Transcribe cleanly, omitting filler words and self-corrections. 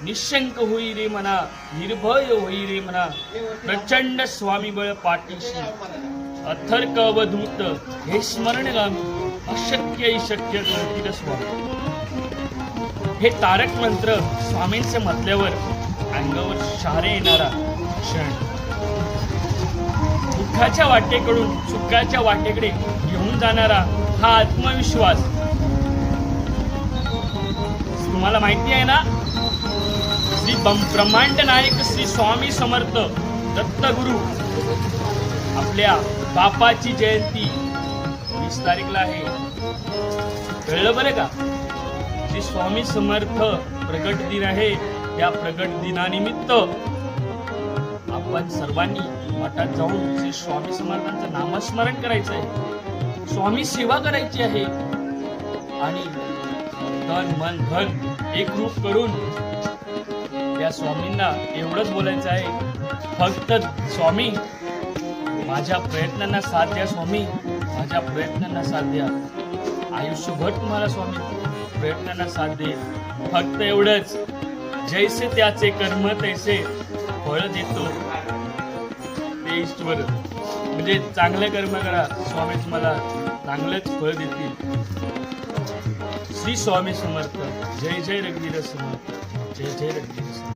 निशंक होई रे मना, निर्भय होई रे मना, प्रचंड स्वामीबळ पाठीशी, अथर्क अवधूत हे स्मरणगामी, अशक्य शक्य करतील स्वामी. हे तारक मंत्र स्वामींचे म्हटल्यावर अंगावर शहारे येणारा क्षण. दुःखाच्या वाटेकडून सुखाच्या वाटेकडे घेऊन जाणारा हा आत्मविश्वास. तुम्हाला माहिती आहे ना, श्री ब्रह्मांड नायक श्री स्वामी समर्थ दत्तगुरु आपल्या बापाची जयंती 20 तारीखला आहे. कळलं बरं का? श्री स्वामी समर्थ प्रगट दिन आहे. या प्रगट दिनानिमित्त आपण सर्वांनी मठात जाऊन श्री स्वामी समर्थांचं नामस्मरण करायचं आहे, स्वामी सेवा करायची आहे आणि तन मन धन एक रूप करून या स्वामींना एवढंच बोलायचं आहे, फक्त स्वामी माझ्या प्रयत्नांना साथ द्या, स्वामी माझ्या प्रयत्नांना साथ द्या. आयुष्यभर तुम्हाला स्वामी प्रयत्नांना साथ दे. फक्त एवढंच, जैसे त्याचे कर्म तैसे फळ देतो ते ईश्वर. म्हणजे चांगले कर्म करा, स्वामी तुम्हाला चांगलंच फळ देतील. श्री स्वामी समर्थ. जय जय रघुवीर समर्थ. जय जय रघुवीर समर्थ.